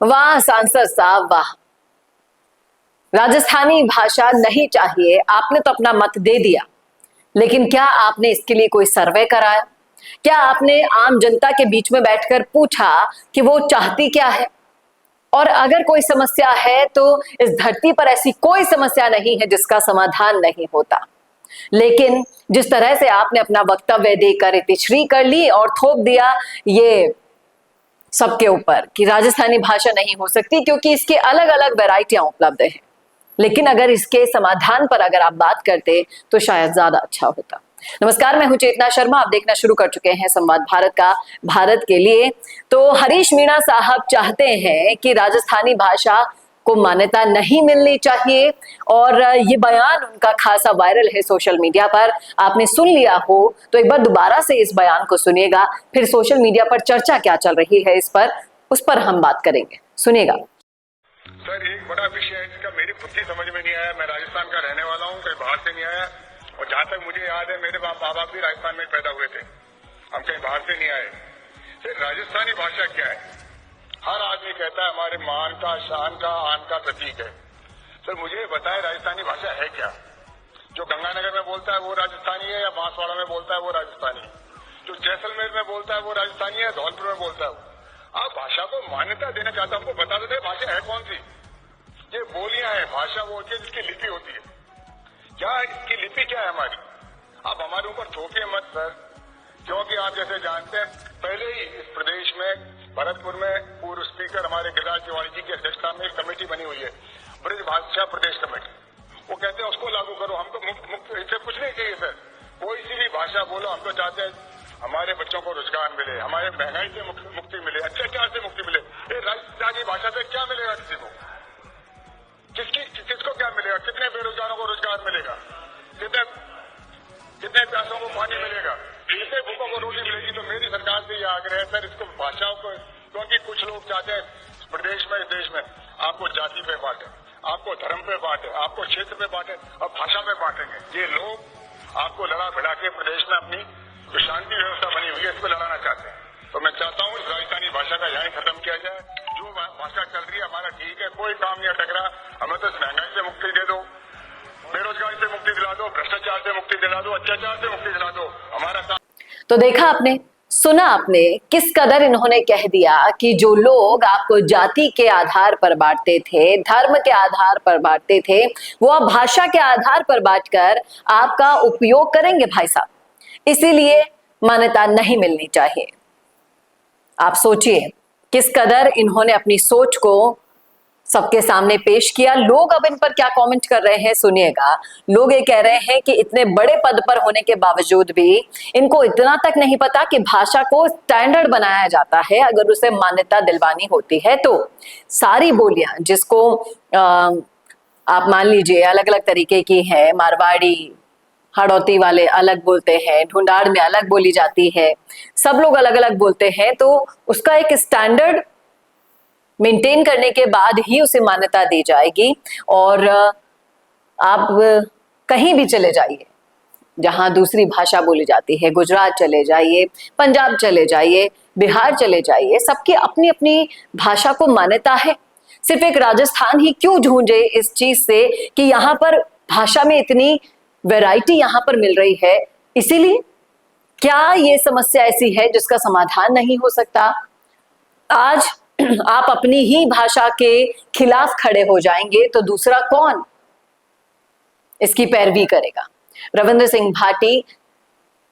वाह सांसद साहब वाह। राजस्थानी भाषा नहीं चाहिए, आपने तो अपना मत दे दिया, लेकिन क्या आपने इसके लिए कोई सर्वे कराया? क्या आपने आम जनता के बीच में बैठकर पूछा कि वो चाहती क्या है? और अगर कोई समस्या है तो इस धरती पर ऐसी कोई समस्या नहीं है जिसका समाधान नहीं होता। लेकिन जिस तरह से आपने अपना वक्तव्य देकर इतिश्री कर ली और थोप दिया ये सबके ऊपर कि राजस्थानी भाषा नहीं हो सकती क्योंकि इसकी अलग अलग वैरायटियां उपलब्ध हैं, लेकिन अगर इसके समाधान पर अगर आप बात करते तो शायद ज्यादा अच्छा होता। नमस्कार, मैं हूं चेतना शर्मा, आप देखना शुरू कर चुके हैं संवाद भारत का भारत के लिए। तो हरीश मीणा साहब चाहते हैं कि राजस्थानी भाषा को मान्यता नहीं मिलनी चाहिए और ये बयान उनका खासा वायरल है सोशल मीडिया पर। आपने सुन लिया हो तो एक बार दोबारा से इस बयान को सुनिएगा, फिर सोशल मीडिया पर चर्चा क्या चल रही है उस पर हम बात करेंगे। सुनिएगा। सर, एक बड़ा विषय है जिसका मेरी खुद ही समझ में नहीं आया। मैं राजस्थान का रहने वाला हूँ, कहीं बाहर से नहीं आया, और जहाँ तक मुझे याद है मेरे माँ बाप भी राजस्थान में पैदा हुए थे, हम कहीं बाहर से नहीं आए। सर, राजस्थानी भाषा क्या है? हर आदमी कहता है हमारे मान का, शान का, आन का प्रतीक है। सर, मुझे बताए राजस्थानी भाषा है क्या? जो गंगानगर में बोलता है वो राजस्थानी है, या बांसवाड़ा में बोलता है वो राजस्थानी है? जो जैसलमेर में बोलता है वो राजस्थानी है, धौलपुर में बोलता है? आप भाषा को मान्यता देना चाहते हैं, हमको बता देते भाषा है कौन सी? ये बोलियां है, भाषा वो होती है जिसकी लिपि होती है। क्या इसकी लिपि क्या है हमारी? आप हमारे ऊपर थोपिए मत सर, क्योंकि आप जैसे जानते हैं पहले ही इस प्रदेश में भरतपुर में पूर्व स्पीकर हमारे गिरिराज तिवारी जी की अध्यक्षता में एक कमेटी बनी हुई है, ब्रज भाषा प्रदेश कमेटी। वो कहते हैं उसको लागू करो, हमको मुक्त इससे कुछ नहीं चाहिए सर। कोई सी भी भाषा बोलो, हम तो चाहते हैं हमारे बच्चों को रोजगार मिले, हमारे महंगाई से मुक्ति मिले, अत्याचार से मुक्ति मिले। ये राजस्थानी भाषा से क्या मिलेगा किसी को? किसको क्या मिलेगा? कितने बेरोजगारों को रोजगार मिलेगा? कितने प्यासों को पानी मिलेगा? कितने भूखों को रोटी मिलेगी? तो मेरी सरकार से यह आग्रह है सर, इसको भाषाओं को, क्योंकि कुछ लोग चाहते हैं प्रदेश में, देश में आपको जाति पे बांटे, आपको धर्म पे बांटे, आपको क्षेत्र पे बांटे और भाषा पे बांटेंगे। ये लोग आपको लड़ा भिड़ा के प्रदेश में अपनी जो शांति व्यवस्था बनी हुई है इसको लड़ाना चाहते हैं। तो मैं चाहता हूँ इस राजस्थानी भाषा का यहीं खत्म किया जाए। जो भाषा चल रही है हमारा ठीक है, कोई काम नहीं अटक रहा। हमें तो महंगाई से मुक्ति दे दो, बेरोजगारी से मुक्ति दिला दो, भ्रष्टाचार से मुक्ति दिला दो, अत्याचार से मुक्ति दिला दो। हमारा काम। तो देखा आपने, सुना आपने किस कदर इन्होंने कह दिया कि जो लोग आपको जाति के आधार पर बांटते थे, धर्म के आधार पर बांटते थे, वो अब भाषा के आधार पर बांटकर आपका उपयोग करेंगे भाई साहब, इसीलिए मान्यता नहीं मिलनी चाहिए। आप सोचिए किस कदर इन्होंने अपनी सोच को सबके सामने पेश किया। लोग अब इन पर क्या कमेंट कर रहे हैं सुनिएगा। लोग ये कह रहे हैं कि इतने बड़े पद पर होने के बावजूद भी इनको इतना तक नहीं पता कि भाषा को स्टैंडर्ड बनाया जाता है। अगर उसे मान्यता दिलवानी होती है तो सारी बोलियां जिसको आप मान लीजिए अलग अलग तरीके की है, मारवाड़ी हाड़ौती वाले अलग बोलते हैं, ढूंढाड़ में अलग बोली जाती है, सब लोग अलग अलग बोलते हैं, तो उसका एक स्टैंडर्ड मेंटेन करने के बाद ही उसे मान्यता दी जाएगी। और आप कहीं भी चले जाइए जहां दूसरी भाषा बोली जाती है, गुजरात चले जाइए, पंजाब चले जाइए, बिहार चले जाइए, सबकी अपनी अपनी भाषा को मान्यता है। सिर्फ एक राजस्थान ही क्यों झूंझे इस चीज से कि यहाँ पर भाषा में इतनी वैरायटी यहाँ पर मिल रही है? इसीलिए क्या ये समस्या ऐसी है जिसका समाधान नहीं हो सकता? आज आप अपनी ही भाषा के खिलाफ खड़े हो जाएंगे तो दूसरा कौन इसकी पैरवी करेगा? रविंद्र सिंह भाटी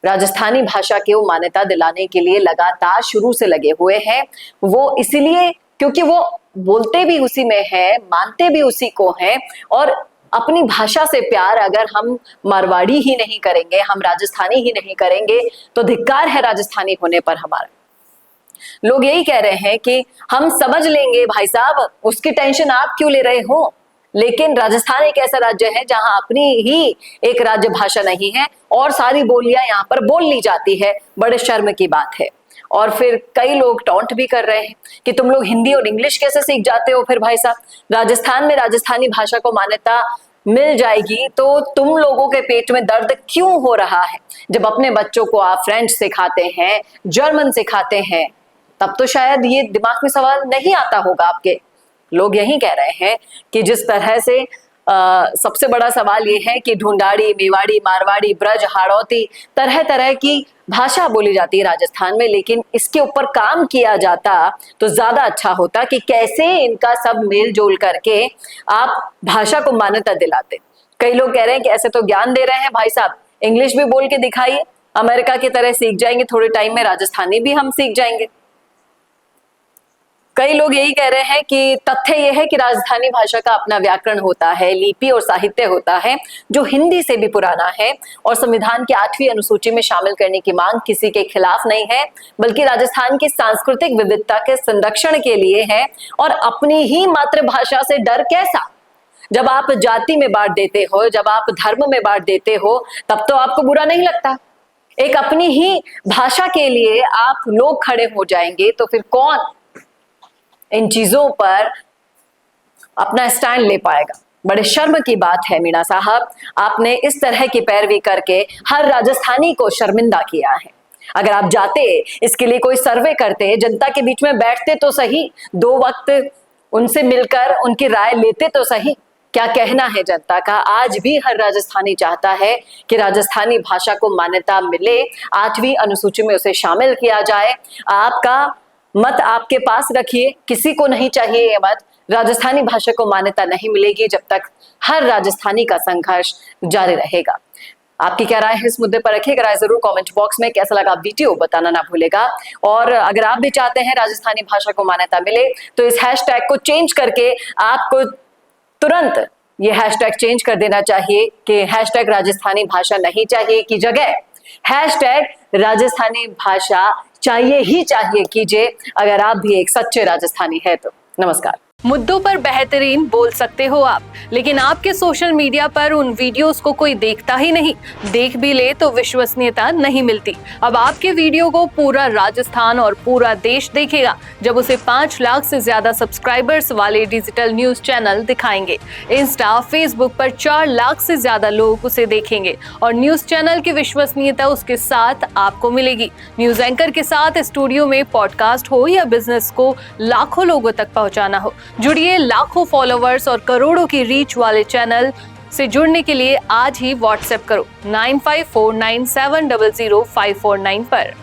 राजस्थानी भाषा की मान्यता दिलाने के लिए लगातार शुरू से लगे हुए हैं। वो इसीलिए क्योंकि वो बोलते भी उसी में है, मानते भी उसी को हैं, और अपनी भाषा से प्यार अगर हम मारवाड़ी ही नहीं करेंगे, हम राजस्थानी ही नहीं करेंगे तो धिक्कार है राजस्थानी होने पर हमारा। लोग यही कह रहे हैं कि हम समझ लेंगे भाई साहब, उसकी टेंशन आप क्यों ले रहे हो? लेकिन राजस्थान एक ऐसा राज्य है जहां अपनी ही एक राज्य भाषा नहीं है और सारी बोलियां यहाँ पर बोल ली जाती है। बड़े शर्म की बात है। और फिर कई लोग टॉन्ट भी कर रहे हैं कि तुम लोग हिंदी और इंग्लिश कैसे सीख जाते हो? फिर भाई साहब, राजस्थान में राजस्थानी भाषा को मान्यता मिल जाएगी तो तुम लोगों के पेट में दर्द क्यों हो रहा है? जब अपने बच्चों को आप फ्रेंच सिखाते हैं, जर्मन सिखाते हैं, तब तो शायद ये दिमाग में सवाल नहीं आता होगा आपके। लोग यही कह रहे हैं कि जिस तरह से सबसे बड़ा सवाल ये है कि ढूंढाड़ी, मेवाड़ी, मारवाड़ी, ब्रज, हाड़ौती, तरह तरह की भाषा बोली जाती है राजस्थान में, लेकिन इसके ऊपर काम किया जाता तो ज्यादा अच्छा होता कि कैसे इनका सब मेल जोल करके आप भाषा को मान्यता दिलाते। कई लोग कह रहे हैं कि ऐसे तो ज्ञान दे रहे हैं भाई साहब, इंग्लिश भी बोल के दिखाइए, अमेरिका की तरह सीख जाएंगे, थोड़े टाइम में राजस्थानी भी हम सीख जाएंगे। कई लोग यही कह रहे हैं कि तथ्य यह है कि राजस्थानी भाषा का अपना व्याकरण होता है, लिपि और साहित्य होता है जो हिंदी से भी पुराना है, और संविधान की 8वीं अनुसूची में शामिल करने की मांग किसी के खिलाफ नहीं है, बल्कि राजस्थान की सांस्कृतिक विविधता के संरक्षण के लिए है। और अपनी ही मातृभाषा से डर कैसा? जब आप जाति में बांट देते हो, जब आप धर्म में बांट देते हो, तब तो आपको बुरा नहीं लगता। एक अपनी ही भाषा के लिए आप लोग खड़े हो जाएंगे तो फिर कौन इन चीजों पर अपना स्टैंड ले पाएगा? बड़े शर्म की बात है मीणा साहब, आपने इस तरह की पैरवी करके हर राजस्थानी को शर्मिंदा किया है। अगर आप जाते, इसके लिए कोई सर्वे करते, जनता के बीच में बैठते तो सही, 2 वक्त उनसे मिलकर उनकी राय लेते तो सही। क्या कहना है जनता का? आज भी हर राजस्थानी चाहता है कि राजस्थानी भाषा को मान्यता मिले, 8वीं अनुसूची में उसे शामिल किया जाए। आपका मत आपके पास रखिए, किसी को नहीं चाहिए ये मत। राजस्थानी भाषा को मान्यता नहीं मिलेगी जब तक हर राजस्थानी का संघर्ष जारी रहेगा। आपकी क्या राय है इस मुद्दे पर? रखिएगा राय जरूर कमेंट बॉक्स में। कैसा लगा वीडियो बताना ना भूलेगा। और अगर आप भी चाहते हैं राजस्थानी भाषा को मान्यता मिले तो इस हैशटैग को चेंज करके आपको तुरंत ये हैशटैग चेंज कर देना चाहिए कि हैशटैग राजस्थानी भाषा नहीं चाहिए की जगह हैशटैग राजस्थानी भाषा चाहिए ही चाहिए कीजिए, अगर आप भी एक सच्चे राजस्थानी है तो। नमस्कार। मुद्दों पर बेहतरीन बोल सकते हो आप, लेकिन आपके सोशल मीडिया पर उन वीडियोस को कोई देखता ही नहीं। देख भी ले तो विश्वसनीयता नहीं मिलती। अब आपके वीडियो को पूरा राजस्थान और पूरा देश देखेगा जब उसे 5 लाख से ज्यादा सब्सक्राइबर्स वाले डिजिटल न्यूज चैनल दिखाएंगे। इंस्टा, फेसबुक पर 4 लाख से ज्यादा लोग उसे देखेंगे और न्यूज चैनल की विश्वसनीयता उसके साथ आपको मिलेगी। न्यूज एंकर के साथ स्टूडियो में पॉडकास्ट हो या बिजनेस को लाखों लोगों तक पहुंचाना हो, जुड़िए लाखों फॉलोवर्स और करोड़ों की रीच वाले चैनल से जुड़ने के लिए आज ही व्हाट्सएप करो 9549700549 पर।